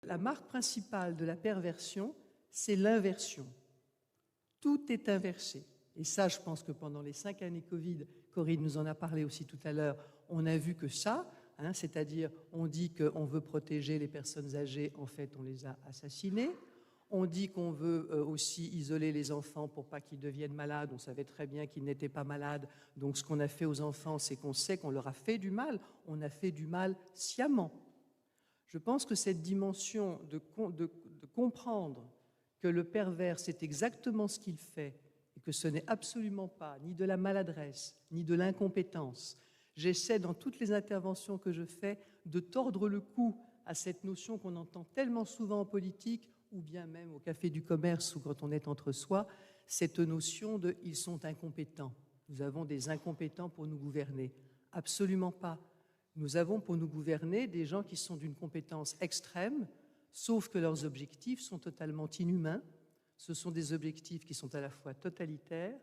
La marque principale de la perversion, c'est l'inversion. Tout est inversé. Et ça, je pense que pendant les 5 années Covid, Corinne nous en a parlé aussi tout à l'heure, on a vu que ça, c'est-à-dire on dit qu'on veut protéger les personnes âgées, en fait on les a assassinés. On dit qu'on veut aussi isoler les enfants pour pas qu'ils deviennent malades. On savait très bien qu'ils n'étaient pas malades. Donc ce qu'on a fait aux enfants, c'est qu'on sait qu'on leur a fait du mal. On a fait du mal sciemment. Je pense que cette dimension de comprendre que le pervers, c'est exactement ce qu'il fait et que ce n'est absolument pas ni de la maladresse, ni de l'incompétence. J'essaie, dans toutes les interventions que je fais, de tordre le cou à cette notion qu'on entend tellement souvent en politique, ou bien même au café du commerce ou quand on est entre soi, cette notion de « ils sont incompétents ». Nous avons des incompétents pour nous gouverner. Absolument pas. Nous avons pour nous gouverner des gens qui sont d'une compétence extrême, sauf que leurs objectifs sont totalement inhumains. Ce sont des objectifs qui sont à la fois totalitaires,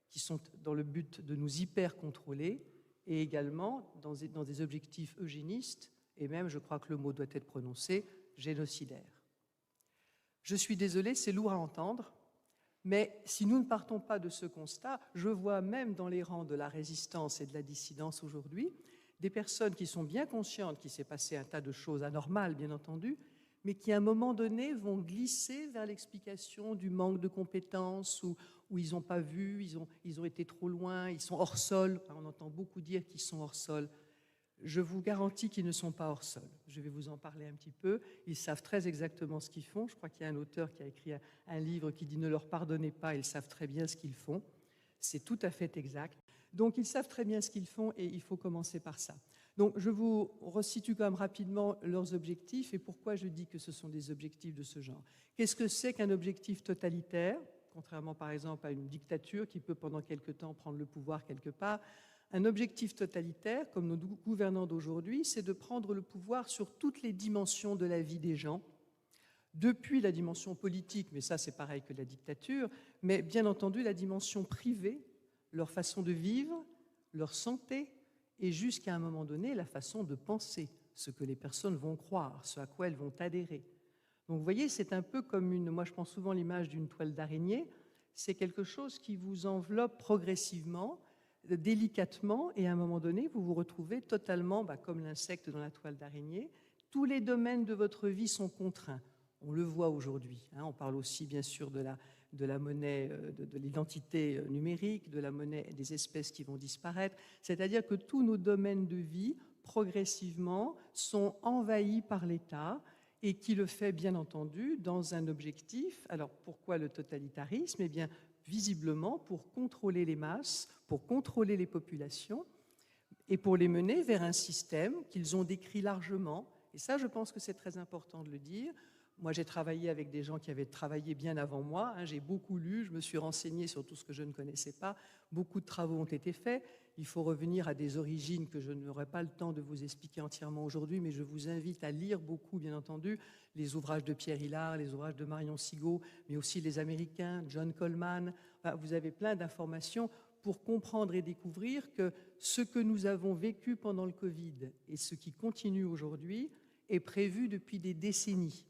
qui sont dans le but de nous hyper-contrôler, et également dans des objectifs eugénistes, et même, je crois que le mot doit être prononcé, génocidaires. Je suis désolée, c'est lourd à entendre, mais si nous ne partons pas de ce constat, je vois même dans les rangs de la résistance et de la dissidence aujourd'hui des personnes qui sont bien conscientes qu'il s'est passé un tas de choses anormales, bien entendu, mais qui à un moment donné vont glisser vers l'explication du manque de compétences, où ils n'ont pas vu, ils ont été trop loin, ils sont hors sol. On entend beaucoup dire qu'ils sont hors sol. Je vous garantis qu'ils ne sont pas hors sol. Je vais vous en parler un petit peu. Ils savent très exactement ce qu'ils font. Je crois qu'il y a un auteur qui a écrit un livre qui dit « Ne leur pardonnez pas, ils savent très bien ce qu'ils font ». C'est tout à fait exact. Donc, ils savent très bien ce qu'ils font et il faut commencer par ça. Donc, je vous resitue quand même rapidement leurs objectifs et pourquoi je dis que ce sont des objectifs de ce genre. Qu'est-ce que c'est qu'un objectif totalitaire, contrairement par exemple à une dictature qui peut pendant quelque temps prendre le pouvoir quelque part? Un objectif totalitaire, comme nos gouvernants d'aujourd'hui, c'est de prendre le pouvoir sur toutes les dimensions de la vie des gens, depuis la dimension politique, mais ça c'est pareil que la dictature, mais bien entendu la dimension privée, leur façon de vivre, leur santé, et jusqu'à un moment donné la façon de penser, ce que les personnes vont croire, ce à quoi elles vont adhérer. Donc vous voyez, c'est un peu comme moi je prends souvent l'image d'une toile d'araignée, c'est quelque chose qui vous enveloppe progressivement, délicatement, et à un moment donné, vous vous retrouvez totalement, comme l'insecte dans la toile d'araignée. Tous les domaines de votre vie sont contraints. On le voit aujourd'hui. On parle aussi, bien sûr, de la monnaie, de l'identité numérique, de la monnaie des espèces qui vont disparaître. C'est-à-dire que tous nos domaines de vie, progressivement, sont envahis par l'État et qui le fait, bien entendu, dans un objectif. Alors, pourquoi le totalitarisme? Eh bien, visiblement pour contrôler les masses, pour contrôler les populations et pour les mener vers un système qu'ils ont décrit largement. Et ça, je pense que c'est très important de le dire. Moi, j'ai travaillé avec des gens qui avaient travaillé bien avant moi. J'ai beaucoup lu, je me suis renseignée sur tout ce que je ne connaissais pas. Beaucoup de travaux ont été faits. Il faut revenir à des origines que je n'aurai pas le temps de vous expliquer entièrement aujourd'hui, mais je vous invite à lire beaucoup, bien entendu, les ouvrages de Pierre Hillard, les ouvrages de Marion Sigaud, mais aussi les Américains, John Coleman. Vous avez plein d'informations pour comprendre et découvrir que ce que nous avons vécu pendant le Covid et ce qui continue aujourd'hui est prévu depuis des décennies,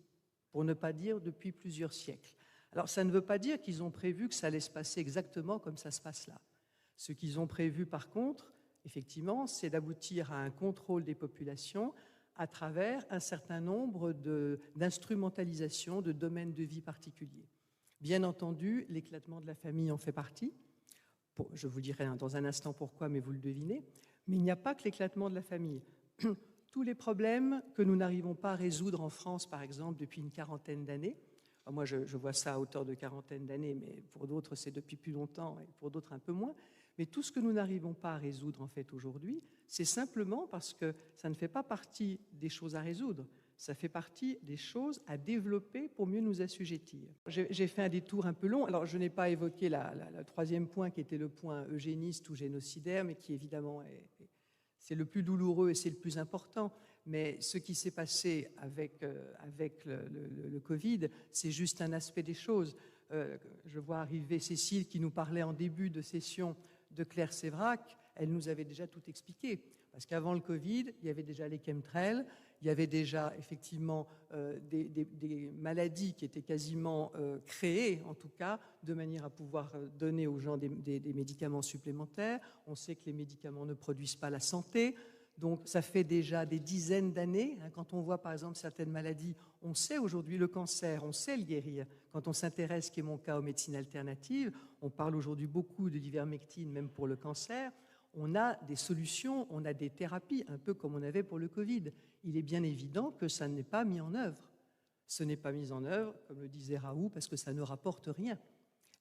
pour ne pas dire depuis plusieurs siècles. Alors, ça ne veut pas dire qu'ils ont prévu que ça allait se passer exactement comme ça se passe là. Ce qu'ils ont prévu, par contre, effectivement, c'est d'aboutir à un contrôle des populations à travers un certain nombre d'instrumentalisations de domaines de vie particuliers. Bien entendu, l'éclatement de la famille en fait partie. Je vous dirai dans un instant pourquoi, mais vous le devinez. Mais il n'y a pas que l'éclatement de la famille. Tous les problèmes que nous n'arrivons pas à résoudre en France, par exemple, depuis une quarantaine d'années. Moi, je vois ça à hauteur de quarantaine d'années, mais pour d'autres, c'est depuis plus longtemps, et pour d'autres, un peu moins. Mais tout ce que nous n'arrivons pas à résoudre, en fait, aujourd'hui, c'est simplement parce que ça ne fait pas partie des choses à résoudre. Ça fait partie des choses à développer pour mieux nous assujettir. J'ai fait un détour un peu long. Alors, je n'ai pas évoqué le troisième point, qui était le point eugéniste ou génocidaire, mais qui, évidemment, c'est le plus douloureux et c'est le plus important. Mais ce qui s'est passé avec le Covid, c'est juste un aspect des choses. Je vois arriver Cécile qui nous parlait en début de session de Claire Sévrac. Elle nous avait déjà tout expliqué. Parce qu'avant le Covid, il y avait déjà les chemtrails, il y avait déjà effectivement des maladies qui étaient quasiment créées, en tout cas, de manière à pouvoir donner aux gens des médicaments supplémentaires. On sait que les médicaments ne produisent pas la santé. Donc ça fait déjà des dizaines d'années. Quand on voit par exemple certaines maladies, on sait aujourd'hui le cancer, on sait le guérir. Quand on s'intéresse, qui est mon cas, aux médecines alternatives, on parle aujourd'hui beaucoup de l'ivermectine, même pour le cancer. On a des solutions, on a des thérapies, un peu comme on avait pour le Covid. Il est bien évident que ça n'est pas mis en œuvre. Ce n'est pas mis en œuvre, comme le disait Raoult, parce que ça ne rapporte rien.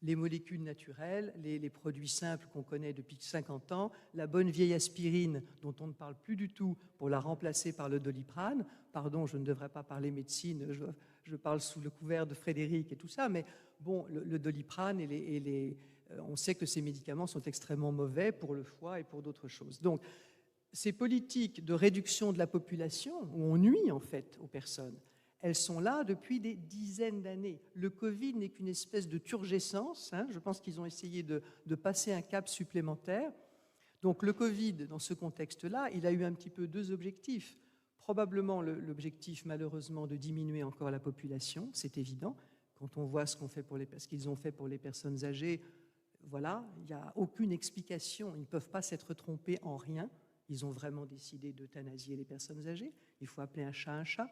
Les molécules naturelles, les produits simples qu'on connaît depuis 50 ans, la bonne vieille aspirine dont on ne parle plus du tout pour la remplacer par le Doliprane. Pardon, je ne devrais pas parler médecine, je parle sous le couvert de Frédéric et tout ça, mais bon, le Doliprane on sait que ces médicaments sont extrêmement mauvais pour le foie et pour d'autres choses. Donc, ces politiques de réduction de la population, où on nuit en fait aux personnes, elles sont là depuis des dizaines d'années. Le Covid n'est qu'une espèce de turgescence. Je pense qu'ils ont essayé de passer un cap supplémentaire. Donc le Covid, dans ce contexte-là, il a eu un petit peu deux objectifs. Probablement l'objectif, malheureusement, de diminuer encore la population, c'est évident. Quand on voit ce qu'ils ont fait pour les personnes âgées, voilà, il n'y a aucune explication. Ils ne peuvent pas s'être trompés en rien. Ils ont vraiment décidé d'euthanasier les personnes âgées. Il faut appeler un chat un chat.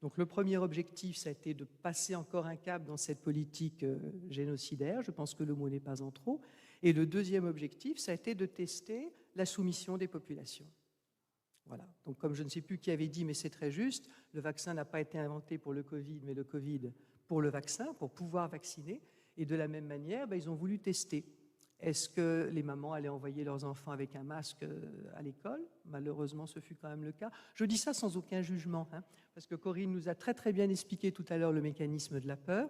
Donc le premier objectif, ça a été de passer encore un cap dans cette politique génocidaire. Je pense que le mot n'est pas en trop. Et le deuxième objectif, ça a été de tester la soumission des populations. Voilà. Donc comme je ne sais plus qui avait dit, mais c'est très juste, le vaccin n'a pas été inventé pour le Covid, mais le Covid pour le vaccin, pour pouvoir vacciner. Et de la même manière, ils ont voulu tester. Est-ce que les mamans allaient envoyer leurs enfants avec un masque à l'école? Malheureusement, ce fut quand même le cas. Je dis ça sans aucun jugement, parce que Corinne nous a très très bien expliqué tout à l'heure le mécanisme de la peur.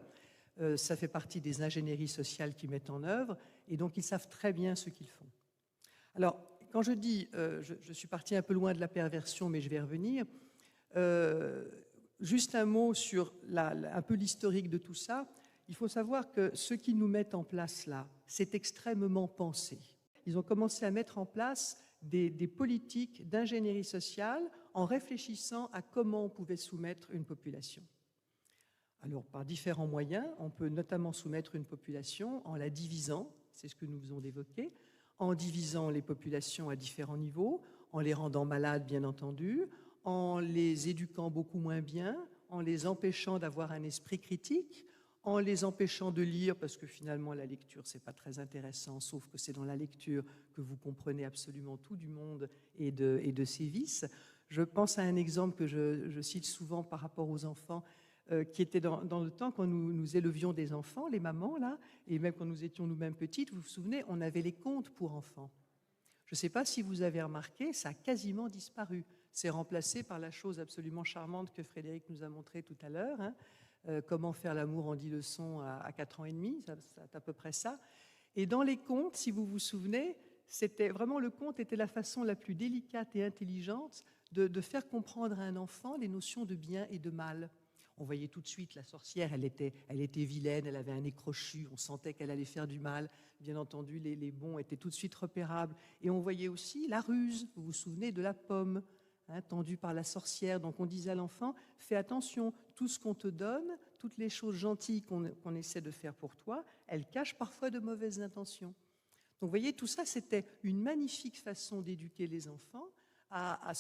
Ça fait partie des ingénieries sociales qu'ils mettent en œuvre, et donc ils savent très bien ce qu'ils font. Alors, quand je dis, je suis partie un peu loin de la perversion, mais je vais y revenir, juste un mot sur un peu l'historique de tout ça. Il faut savoir que ce qu'ils nous mettent en place là, c'est extrêmement pensé. Ils ont commencé à mettre en place des politiques d'ingénierie sociale en réfléchissant à comment on pouvait soumettre une population. Alors, par différents moyens, on peut notamment soumettre une population en la divisant, c'est ce que nous venons d'évoquer, en divisant les populations à différents niveaux, en les rendant malades, bien entendu, en les éduquant beaucoup moins bien, en les empêchant d'avoir un esprit critique, en les empêchant de lire, parce que finalement la lecture, c'est pas très intéressant, sauf que c'est dans la lecture que vous comprenez absolument tout du monde et de ses vices. Je pense à un exemple que je cite souvent par rapport aux enfants, qui était dans le temps quand nous élevions des enfants, les mamans, là, et même quand nous étions nous-mêmes petites, vous vous souvenez, on avait les contes pour enfants. Je ne sais pas si vous avez remarqué, ça a quasiment disparu. C'est remplacé par la chose absolument charmante que Frédéric nous a montrée tout à l'heure, comment faire l'amour en 10 leçons à 4 ans et demi, c'est à peu près ça. Et dans les contes, si vous vous souvenez, c'était vraiment le conte était la façon la plus délicate et intelligente de faire comprendre à un enfant les notions de bien et de mal. On voyait tout de suite la sorcière, elle était vilaine, elle avait un nez crochu, on sentait qu'elle allait faire du mal. Bien entendu, les bons étaient tout de suite repérables. Et on voyait aussi la ruse, vous vous souvenez de la pomme, tendue par la sorcière. Donc on disait à l'enfant, fais attention, tout ce qu'on te donne, toutes les choses gentilles qu'on essaie de faire pour toi, elles cachent parfois de mauvaises intentions. Donc vous voyez, tout ça, c'était une magnifique façon d'éduquer les enfants à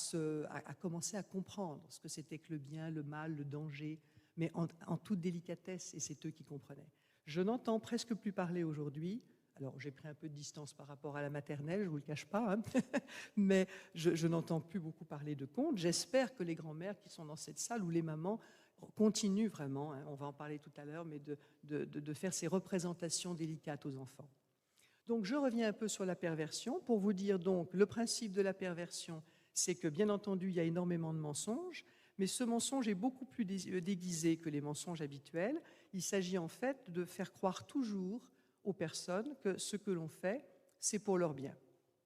commencer à comprendre ce que c'était que le bien, le mal, le danger, mais en toute délicatesse, et c'est eux qui comprenaient. Je n'entends presque plus parler aujourd'hui. Alors, j'ai pris un peu de distance par rapport à la maternelle, je ne vous le cache pas, mais je n'entends plus beaucoup parler de contes. J'espère que les grands-mères qui sont dans cette salle ou les mamans continuent vraiment, on va en parler tout à l'heure, mais de faire ces représentations délicates aux enfants. Donc, je reviens un peu sur la perversion pour vous dire donc le principe de la perversion, c'est que, bien entendu, il y a énormément de mensonges, mais ce mensonge est beaucoup plus déguisé que les mensonges habituels. Il s'agit en fait de faire croire toujours aux personnes que ce que l'on fait, c'est pour leur bien.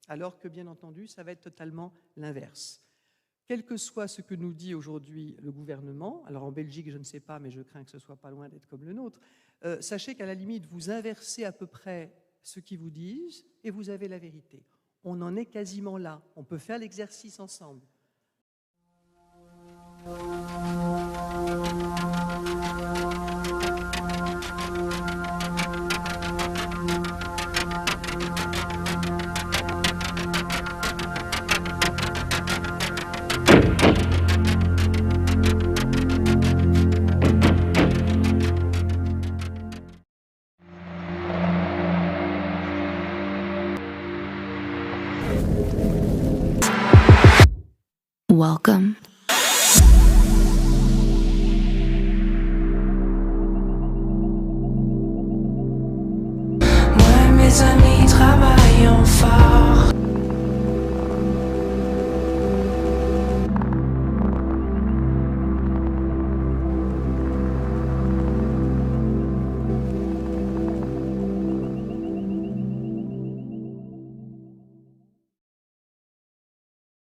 Alors que, bien entendu, ça va être totalement l'inverse. Quel que soit ce que nous dit aujourd'hui le gouvernement, alors en Belgique, je ne sais pas, mais je crains que ce ne soit pas loin d'être comme le nôtre, sachez qu'à la limite, vous inversez à peu près ce qu'ils vous disent et vous avez la vérité. On en est quasiment là. On peut faire l'exercice ensemble. Welcome